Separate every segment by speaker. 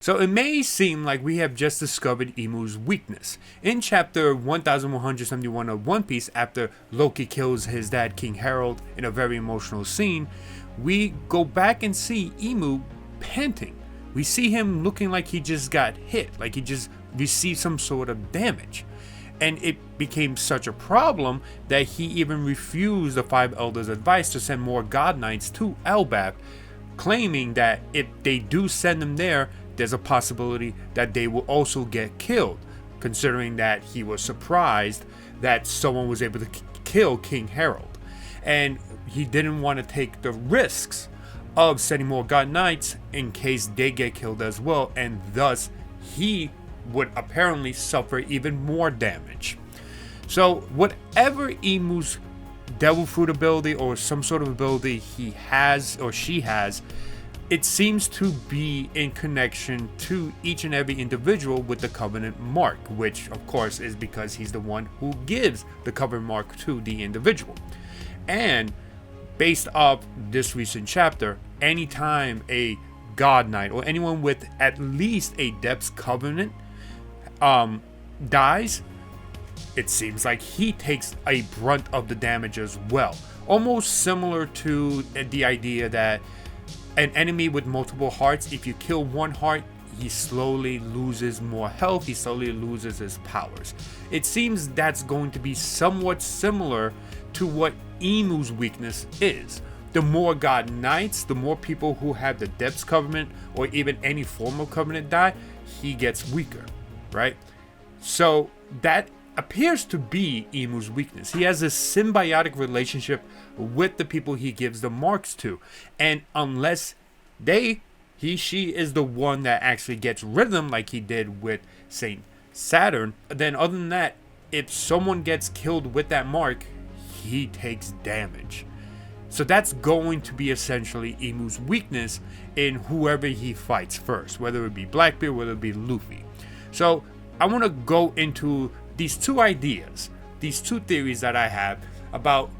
Speaker 1: So it may seem like we have just discovered Imu's weakness. In chapter 1171 of One Piece, after Loki kills his dad King Harold in a very emotional scene, we go back and see Imu panting. We see him looking like he just got hit, like he just received some sort of damage. And it became such a problem that he even refused the Five Elders' advice to send more God Knights to Elbap, claiming that if they do send them there, there's a possibility that they will also get killed, considering that he was surprised that someone was able to kill King Harold. And he didn't want to take the risks of sending more God Knights in case they get killed as well, and thus he would apparently suffer even more damage. So whatever Imu's devil fruit ability or some sort of ability he has or she has, it seems to be in connection to each and every individual with the Covenant mark, which of course is because he's the one who gives the Covenant mark to the individual. And based off this recent chapter, anytime a God Knight or anyone with at least a Depths Covenant dies, it seems like he takes a brunt of the damage as well. Almost similar to the idea that an enemy with multiple hearts, if you kill one heart, he slowly loses more health, he slowly loses his powers. It seems that's going to be somewhat similar to what Imu's weakness is. The more God Knights, the more people who have the Depths Covenant or even any form of Covenant die, he gets weaker, right? So that appears to be Imu's weakness. He has a symbiotic relationship with the people he gives the marks to, and unless she is the one that actually gets rid of them, like he did with Saint Saturn, then other than that, if someone gets killed with that mark, he takes damage. So that's going to be essentially Imu's weakness in whoever he fights first, whether it be Blackbeard, whether it be Luffy. So I want to go into these two ideas, these two theories that I have about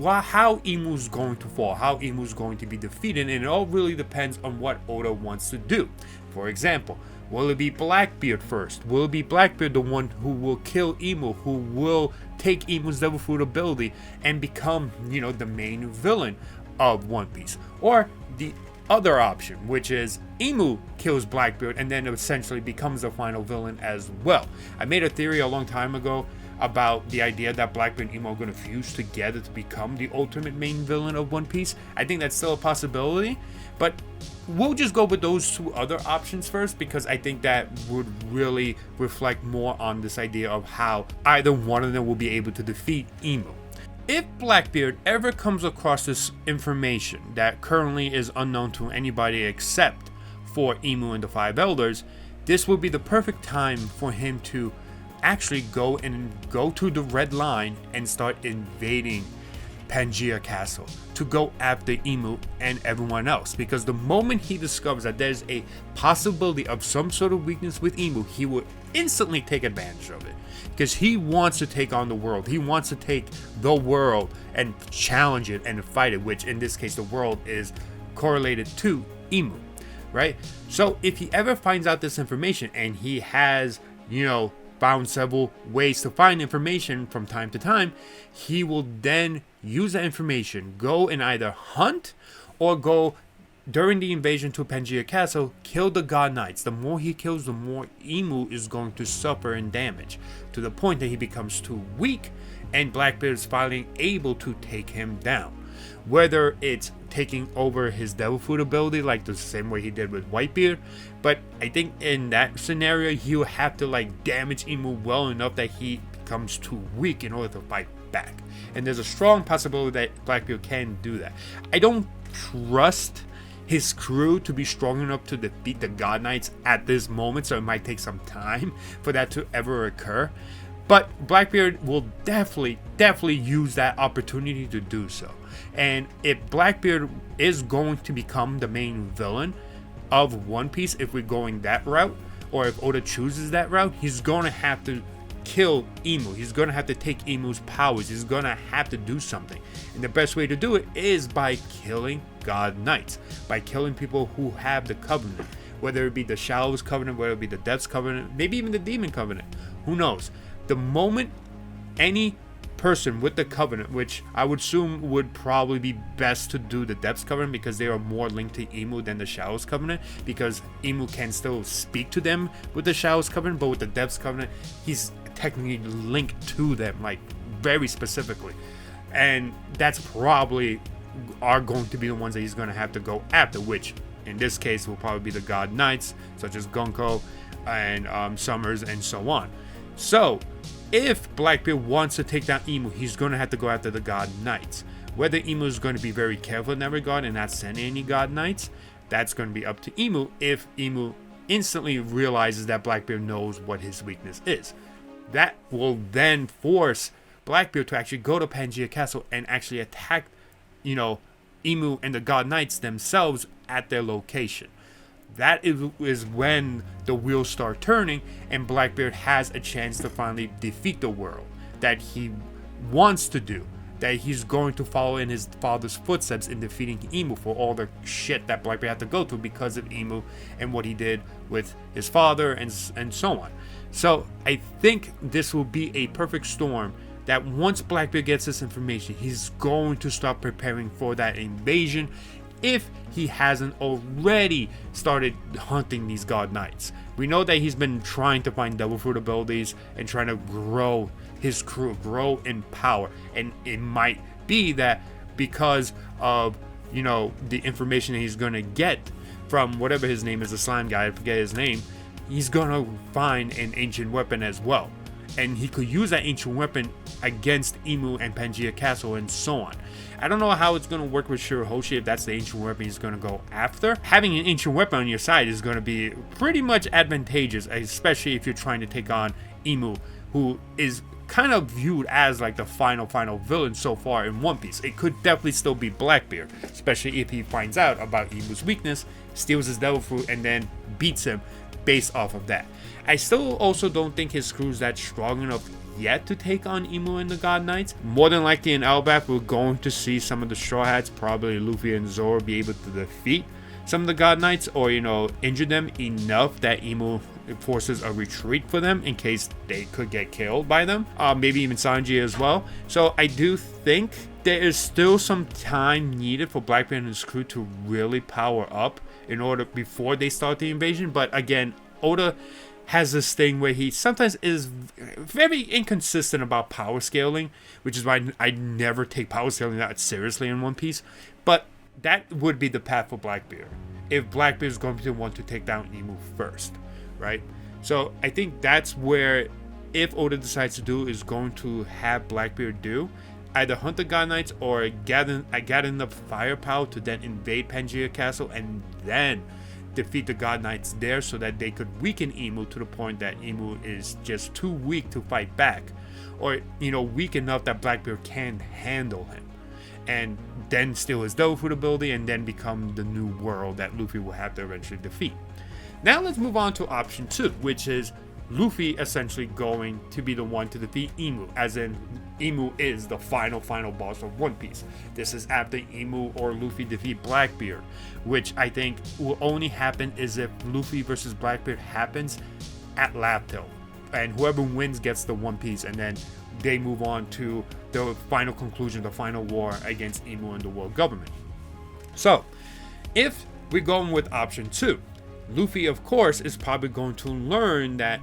Speaker 1: how Imu's going to fall, how Imu's going to be defeated, and it all really depends on what Oda wants to do. For example, will it be Blackbeard first? Will it be Blackbeard the one who will kill Imu, who will take Imu's Devil Fruit ability and become, the main villain of One Piece? Or the other option, which is Imu kills Blackbeard and then essentially becomes the final villain as well. I made a theory a long time ago about the idea that Blackbeard and Imu are going to fuse together to become the ultimate main villain of One Piece. I think that's still a possibility, but we'll just go with those two other options first, because I think that would really reflect more on this idea of how either one of them will be able to defeat Imu. If Blackbeard ever comes across this information that currently is unknown to anybody except for Imu and the Five Elders, this will be the perfect time for him to actually go to the Red Line and start invading Pangaea Castle to go after Imu and everyone else, because the moment he discovers that there's a possibility of some sort of weakness with Imu, he will instantly take advantage of it, because he wants to take on the world. He wants to take the world and challenge it and fight it, which in this case the world is correlated to Imu, right? So if he ever finds out this information, and he has found several ways to find information from time to time, he will then use that information, go and either hunt or go during the invasion to Pangaea Castle, kill the God Knights. The more he kills, the more Imu is going to suffer in damage, to the point that he becomes too weak and Blackbeard is finally able to take him down. Whether it's taking over his Devil Fruit ability like the same way he did with Whitebeard, but I think in that scenario he'll have to damage Imu well enough that he becomes too weak in order to fight back. And there's a strong possibility that Blackbeard can do that. I don't trust his crew to be strong enough to defeat the God Knights at this moment, so it might take some time for that to ever occur. But Blackbeard will definitely use that opportunity to do so. And if Blackbeard is going to become the main villain of One Piece, if we're going that route, or if Oda chooses that route, he's going to have to kill Imu. He's going to have to take Imu's powers. He's going to have to do something. And the best way to do it is by killing God Knights, by killing people who have the Covenant, whether it be the Shallows Covenant, whether it be the Depths Covenant, maybe even the Demon Covenant. Who knows? The moment any person with the Covenant, which I would assume would probably be best to do the Depths Covenant because they are more linked to Imu than the Shallows Covenant, because Imu can still speak to them with the Shallows Covenant, but with the Depths Covenant, he's technically linked to them, like very specifically. And that's probably are going to be the ones that he's going to have to go after, which in this case will probably be the God Knights, such as Gunko and Summers and so on. So if Blackbeard wants to take down Imu, he's going to have to go after the God Knights. Whether Imu is going to be very careful in that regard and not send any God Knights, that's going to be up to Imu if Imu instantly realizes that Blackbeard knows what his weakness is. That will then force Blackbeard to actually go to Pangaea Castle and actually attack, Imu and the God Knights themselves at their location. That is when the wheels start turning and Blackbeard has a chance to finally defeat the world that he wants to do, that he's going to follow in his father's footsteps in defeating Imu for all the shit that Blackbeard had to go through because of Imu and what he did with his father and so on. So I think this will be a perfect storm that once Blackbeard gets this information, he's going to start preparing for that invasion if he hasn't already started hunting these God Knights. We know that he's been trying to find Devil Fruit abilities and trying to grow his crew, grow in power. And it might be that because of, the information that he's going to get from whatever his name is, the slime guy, I forget his name, he's going to find an ancient weapon as well. And he could use that ancient weapon against Imu and Pangaea Castle and so on. I don't know how it's going to work with Shirahoshi if that's the ancient weapon he's going to go after. Having an ancient weapon on your side is going to be pretty much advantageous, especially if you're trying to take on Imu, who is kind of viewed as like the final villain so far in One Piece. It could definitely still be Blackbeard, especially if he finds out about Imu's weakness, steals his Devil Fruit, and then beats him based off of that. I still also don't think his crew's that strong enough yet to take on Imu and the God Knights. More than likely in Elbaf, we're going to see some of the Straw Hats, probably Luffy and Zoro, be able to defeat some of the God Knights or, injure them enough that Imu forces a retreat for them in case they could get killed by them. Maybe even Sanji as well. So I do think there is still some time needed for Blackbeard and his crew to really power up in order before they start the invasion. But again, Oda has this thing where he sometimes is very inconsistent about power scaling, which is why I never take power scaling that seriously in One Piece. But that would be the path for Blackbeard if Blackbeard is going to want to take down Imu first, right? So I think that's where, if Oda decides to do, is going to have Blackbeard do either hunt the God Knights or gather enough firepower to then invade Pangaea Castle and then defeat the God Knights there so that they could weaken Imu to the point that Imu is just too weak to fight back, or weak enough that Blackbeard can handle him, and then steal his Devil Fruit ability and then become the new world that Luffy will have to eventually defeat. Now let's move on to option 2, which is Luffy essentially going to be the one to defeat Imu, as in Imu is the final boss of One Piece. This is after Imu or Luffy defeat Blackbeard, which I think will only happen is if Luffy versus Blackbeard happens at Laptail, and whoever wins gets the One Piece, and then they move on to the final conclusion, the final war against Imu and the world government. So, if we're going with option 2, Luffy, of course, is probably going to learn that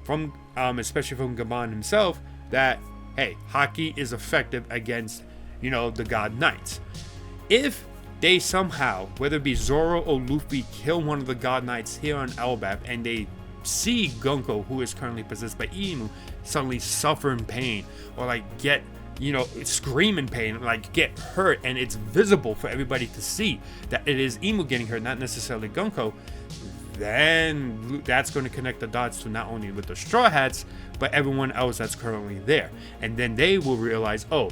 Speaker 1: from, especially from Gaban himself, that, hey, Haki is effective against, the God Knights. If they somehow, whether it be Zoro or Luffy, kill one of the God Knights here on Elbaf, and they see Gunko, who is currently possessed by Imu, suddenly suffer in pain, or like get, scream in pain, like get hurt, and it's visible for everybody to see that it is Imu getting hurt, not necessarily Gunko, then that's going to connect the dots to not only with the Straw Hats, but everyone else that's currently there. And then they will realize, oh,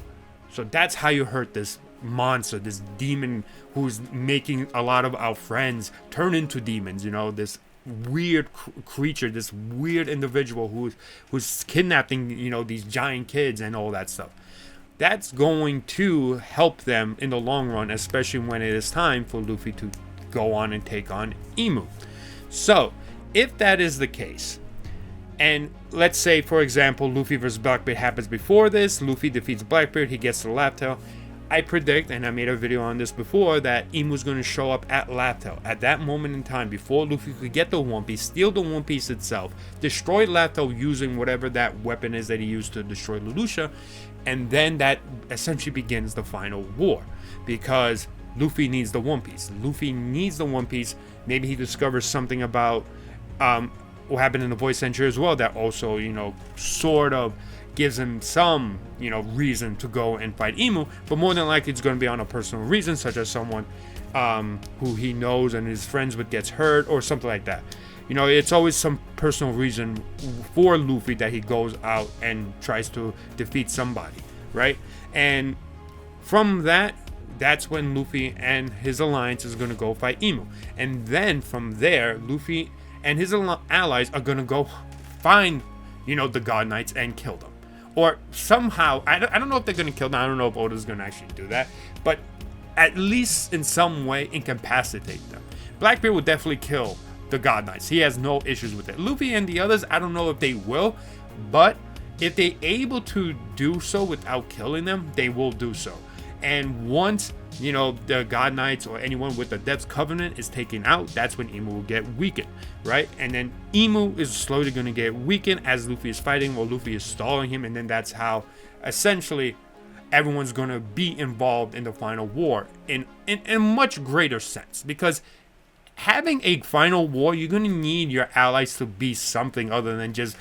Speaker 1: so that's how you hurt this monster, this demon who's making a lot of our friends turn into demons, this weird creature, this weird individual who's kidnapping, these giant kids and all that stuff. That's going to help them in the long run, especially when it is time for Luffy to go on and take on Imu. So, if that is the case, and let's say, for example, Luffy versus Blackbeard happens before this, Luffy defeats Blackbeard, he gets to Laugh Tale. I predict, and I made a video on this before, that Imu's going to show up at Laugh Tale at that moment in time before Luffy could get the One Piece, steal the One Piece itself, destroy Laugh Tale using whatever that weapon is that he used to destroy Lelouch, and then that essentially begins the final war, because Luffy needs the One Piece. Luffy needs the One Piece. Maybe he discovers something about what happened in the Void Century as well that also, sort of gives him some, reason to go and fight Imu, but more than likely it's going to be on a personal reason, such as someone who he knows and is friends with gets hurt or something like that. It's always some personal reason for Luffy that he goes out and tries to defeat somebody, right? And from that's when Luffy and his alliance is going to go fight Imu. And then from there, Luffy and his allies are going to go find, the God Knights and kill them. Or somehow, I don't know if they're going to kill them. I don't know if Oda's going to actually do that. But at least in some way incapacitate them. Blackbeard will definitely kill the God Knights. He has no issues with it. Luffy and the others, I don't know if they will. But if they're able to do so without killing them, they will do so. And once, the God Knights or anyone with the Depths Covenant is taken out, that's when Imu will get weakened, right? And then Imu is slowly going to get weakened as Luffy is fighting while Luffy is stalling him. And then that's how, essentially, everyone's going to be involved in the final war in a much greater sense. Because having a final war, you're going to need your allies to be something other than just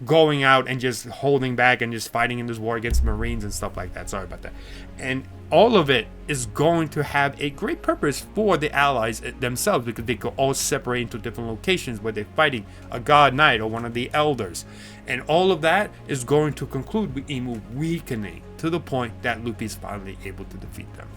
Speaker 1: going out and just holding back and just fighting in this war against Marines and stuff like that. Sorry about that. And all of it is going to have a great purpose for the allies themselves, because they could all separate into different locations where they're fighting a God Knight or one of the elders. And all of that is going to conclude with Imu weakening to the point that Luffy's finally able to defeat them.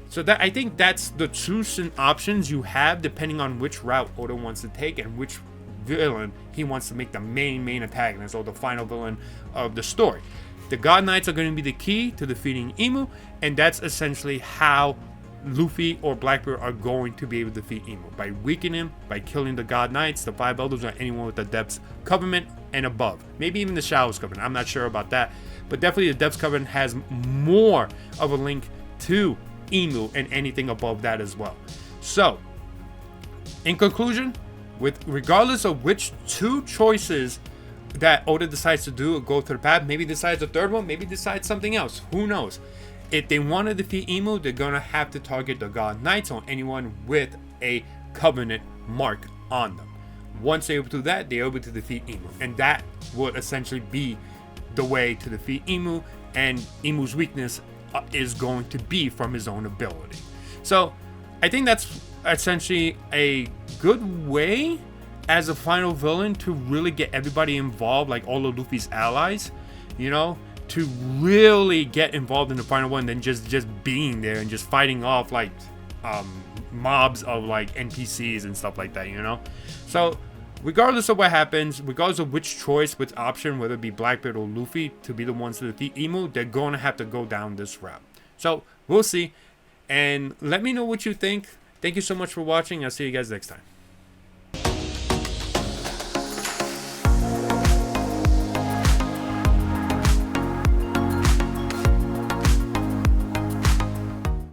Speaker 1: So that, I think that's the two options you have depending on which route Oda wants to take and which villain he wants to make the main antagonist or the final villain of the story. The God Knights are going to be the key to defeating Imu, and that's essentially how Luffy or Blackbeard are going to be able to defeat Imu, by weakening him, by killing the God Knights, the Five Elders, or anyone with the Depths Covenant and above. Maybe even the Shadows Covenant. I'm not sure about that, but definitely the Depths Covenant has more of a link to Imu and anything above that as well. So, in conclusion, regardless of which two choices that Oda decides to do or go through the path, maybe decides a third one, maybe decides something else, who knows. If they want to defeat Imu, they're going to have to target the God Knights or anyone with a Covenant mark on them. Once they're able to do that, they're able to defeat Imu, and that would essentially be the way to defeat Imu, and Imu's weakness is going to be from his own ability. So I think that's essentially a good way as a final villain to really get everybody involved, like all of Luffy's allies, to really get involved in the final one than just being there and just fighting off like mobs of like NPCs and stuff like that, So regardless of what happens, regardless of which choice, which option, whether it be Blackbeard or Luffy to be the ones to defeat Imu, they're going to have to go down this route. So we'll see, and let me know what you think. Thank you so much for watching. I'll see you guys next time.